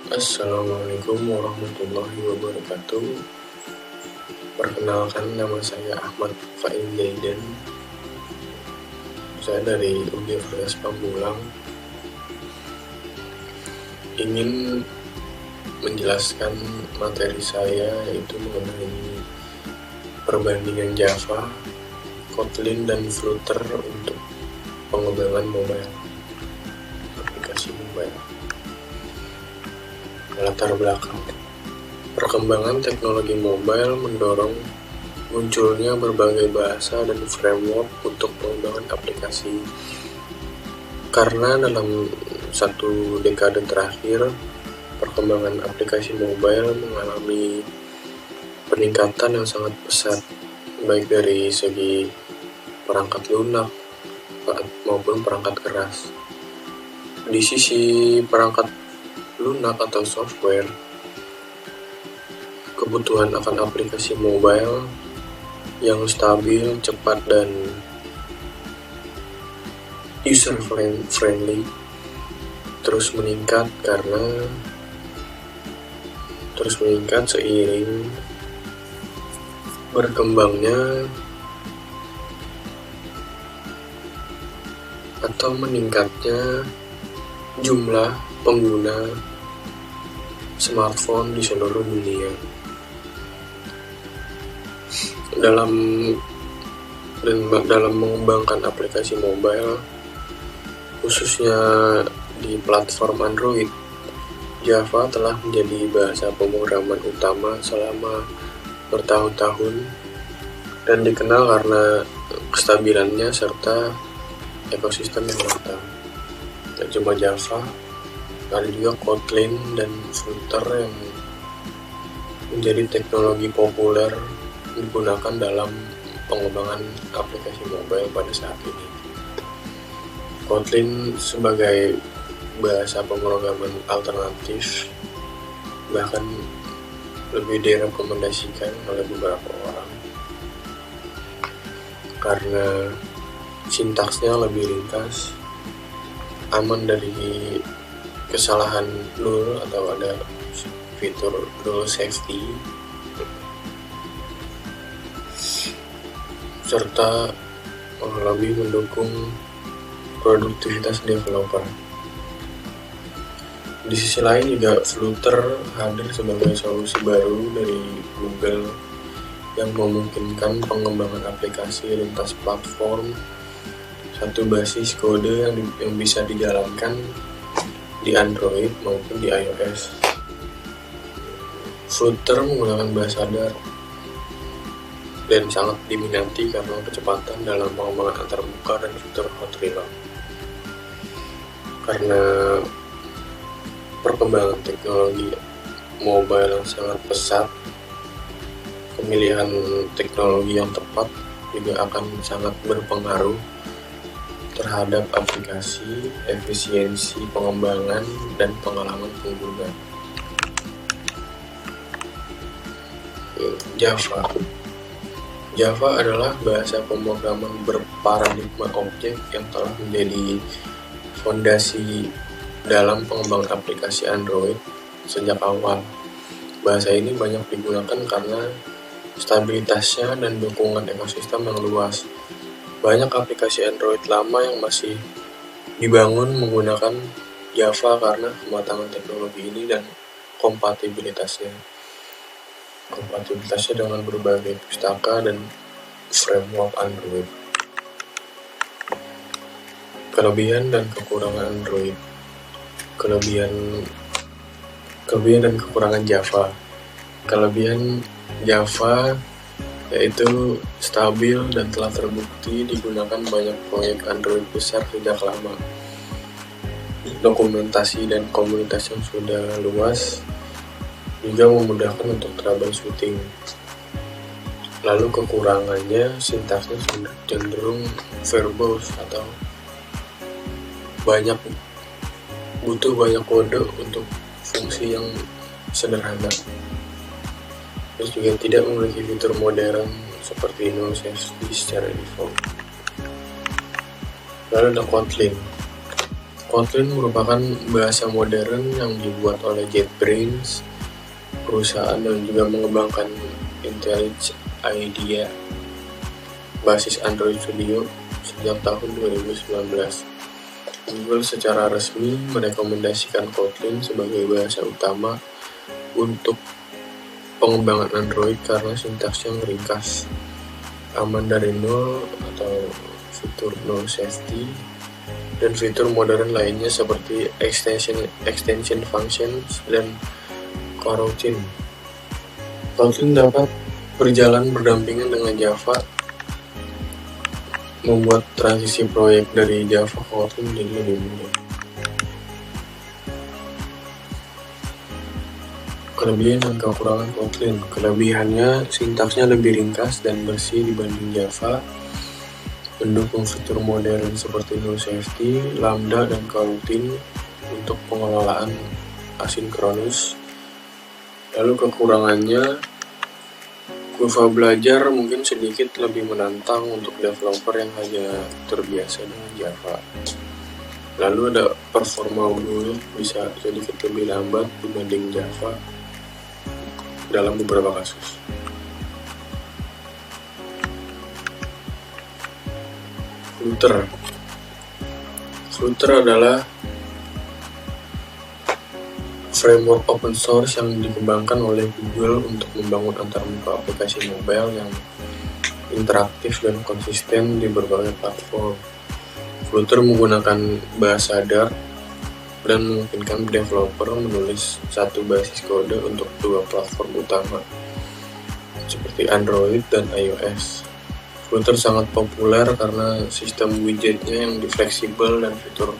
Assalamualaikum warahmatullahi wabarakatuh. Perkenalkan, nama saya Ahmad Fain Zaidan. Saya dari Universitas Pamulang. Ingin menjelaskan materi saya, yaitu mengenai perbandingan Java, Kotlin, dan Flutter untuk pengembangan mobile, aplikasi mobile. Latar belakang: perkembangan teknologi mobile mendorong munculnya berbagai bahasa dan framework untuk pengembangan aplikasi. Karena dalam satu dekade terakhir, perkembangan aplikasi mobile mengalami peningkatan yang sangat pesat, baik dari segi perangkat lunak maupun perangkat keras. Di sisi perangkat lunak atau software, kebutuhan akan aplikasi mobile yang stabil, cepat, dan user friendly terus meningkat seiring berkembangnya atau meningkatnya jumlah pengguna smartphone di seluruh dunia. Dalam mengembangkan aplikasi mobile, khususnya di platform Android, Java telah menjadi bahasa pemrograman utama selama bertahun-tahun dan dikenal karena kestabilannya serta ekosistem yang matang. Tak cuma Java, ada juga Kotlin dan Flutter yang menjadi teknologi populer digunakan dalam pengembangan aplikasi mobile pada saat ini. Kotlin sebagai bahasa pemrograman alternatif bahkan lebih direkomendasikan oleh beberapa orang karena sintaksnya lebih ringkas, aman dari kesalahan null atau ada fitur null safety, serta lebih mendukung produktivitas developer. Di sisi lain juga Flutter hadir sebagai solusi baru dari Google yang memungkinkan pengembangan aplikasi lintas platform, satu basis kode yang bisa dijalankan di Android maupun di iOS. Flutter menggunakan bahasa Dart dan sangat diminati karena kecepatan dalam pengembangan antarmuka dan fitur hot reload. Karena perkembangan teknologi mobile yang sangat pesat, pemilihan teknologi yang tepat juga akan sangat berpengaruh terhadap aplikasi, efisiensi pengembangan, dan pengalaman pengguna. Java adalah bahasa pemrograman berparadigma objek yang telah menjadi fondasi dalam pengembangan aplikasi Android sejak awal. Bahasa ini banyak digunakan karena stabilitasnya dan dukungan ekosistem yang luas. Banyak aplikasi Android lama yang masih dibangun menggunakan Java karena kematangan teknologi ini dan kompatibilitasnya dengan berbagai pustaka dan framework Android. Kelebihan dan kekurangan Android. Kelebihan dan kekurangan Java. Kelebihan Java yaitu stabil dan telah terbukti digunakan banyak proyek Android besar sejak lama. Dokumentasi dan komunitas yang sudah luas juga memudahkan untuk troubleshooting. Lalu kekurangannya, sintaksnya cenderung verbose atau butuh banyak kode untuk fungsi yang sederhana. Terus juga tidak memiliki fitur modern seperti null safety secara default. Lalu ada Kotlin. Kotlin merupakan bahasa modern yang dibuat oleh JetBrains, perusahaan yang juga mengembangkan IntelliJ IDEA basis Android Studio sejak tahun 2019. Google secara resmi merekomendasikan Kotlin sebagai bahasa utama untuk pengembangan Android karena sintaks yang ringkas, aman dari nol atau fitur no safety, dan fitur modern lainnya seperti extension functions dan coroutine. Kotlin dapat berjalan berdampingan dengan Java, membuat transisi proyek dari Java ke Kotlin jadi lebih mudah. Kelebihan dan kekurangan Kotlin. Kelebihannya, sintaksnya lebih ringkas dan bersih dibanding Java, mendukung fitur modern seperti no safety, lambda, dan coroutine untuk pengelolaan asinkronus. Lalu kekurangannya, kurva belajar mungkin sedikit lebih menantang untuk developer yang hanya terbiasa dengan Java. Lalu ada performa unggul, bisa sedikit lebih lambat dibanding Java dalam beberapa kasus. Flutter adalah framework open source yang dikembangkan oleh Google untuk membangun antarmuka aplikasi mobile yang interaktif dan konsisten di berbagai platform. Flutter menggunakan bahasa Dart dan memungkinkan developer menulis satu basis kode untuk dua platform utama, seperti Android dan iOS. Flutter sangat populer karena sistem widgetnya yang fleksibel dan fitur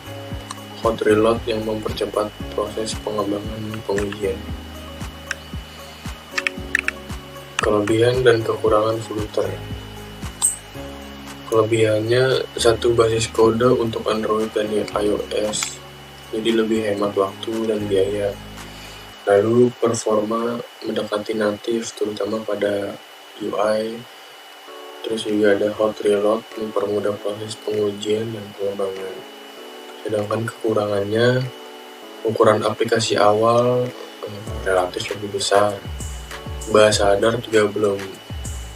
hot reload yang mempercepat proses pengembangan pengujian. Kelebihan dan kekurangan Flutter. Kelebihannya, satu basis kode untuk Android dan iOS, jadi lebih hemat waktu dan biaya. Lalu performa mendekati natif, terutama pada UI. Terus juga ada hot reload, mempermudah proses pengujian dan pengembangan. Sedangkan kekurangannya, ukuran aplikasi awal relatif lebih besar. Bahasa Dart juga belum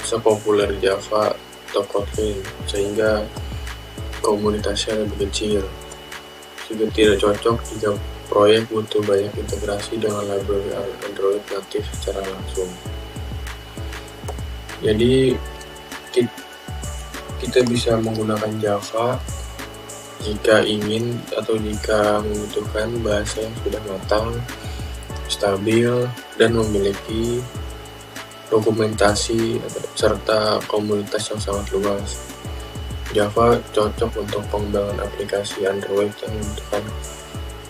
sepopuler Java atau Kotlin, sehingga komunitasnya lebih kecil. Juga tidak cocok jika proyek butuh banyak integrasi dengan library Android natif secara langsung. Jadi kita bisa menggunakan Java jika ingin atau jika membutuhkan bahasa yang sudah matang, stabil, dan memiliki dokumentasi serta komunitas yang sangat luas. Java cocok untuk pengembangan aplikasi Android yang membutuhkan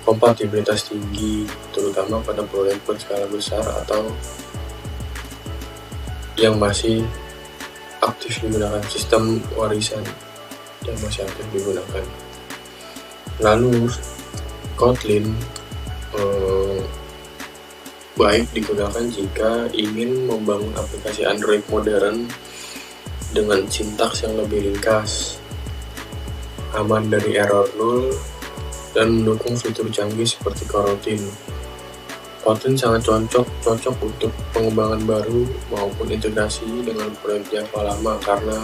kompatibilitas tinggi, terutama pada proyek berskala besar atau yang masih aktif digunakan, sistem warisan yang masih aktif digunakan. Lalu Kotlin baik digunakan jika ingin membangun aplikasi Android modern dengan sintaks yang lebih ringkas, aman dari error nul, dan mendukung fitur canggih seperti coroutine. Kotlin sangat cocok untuk pengembangan baru maupun integrasi dengan proyek Java lama karena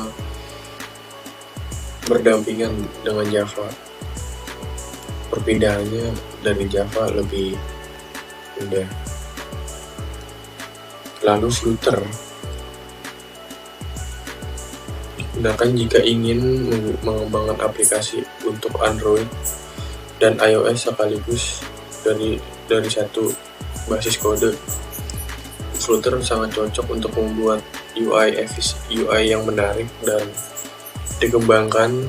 berdampingan dengan Java. Perpindahannya dari Java lebih mudah. Lalu Flutter digunakan jika ingin mengembangkan aplikasi untuk Android dan iOS sekaligus dari satu basis kode. Flutter sangat cocok untuk membuat UI yang menarik dan dikembangkan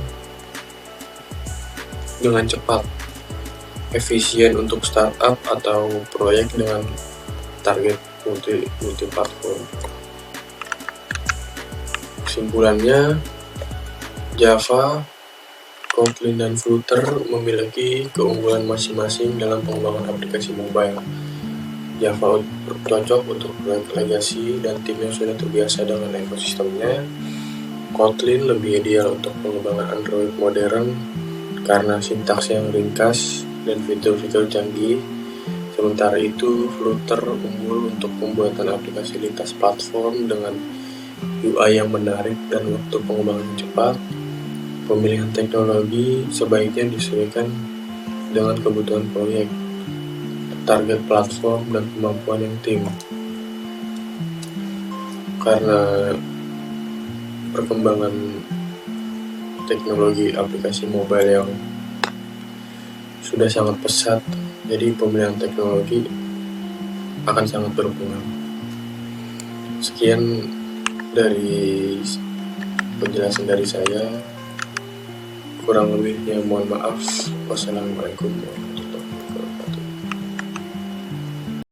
dengan cepat, efisien untuk startup atau proyek dengan target multi-platform. Kesimpulannya, Java, Kotlin, dan Flutter memiliki keunggulan masing-masing dalam pengembangan aplikasi mobile. Java cocok untuk proyek legacy dan tim yang sudah terbiasa dengan ekosistemnya. Kotlin lebih ideal untuk pengembangan Android modern karena sintaks yang ringkas dan fitur-fitur canggih. Sementara itu, Flutter unggul untuk pembuatan aplikasi lintas platform dengan UI yang menarik dan waktu pengembangan cepat. Pemilihan teknologi sebaiknya disesuaikan dengan kebutuhan proyek, target platform, dan kemampuan yang tim. Karena perkembangan teknologi aplikasi mobile yang sudah sangat pesat, jadi pemilihan teknologi akan sangat berpengaruh. Sekian dari penjelasan dari saya. Kurang lebihnya mohon maaf. Wassalamualaikum warahmatullahi wabarakatuh.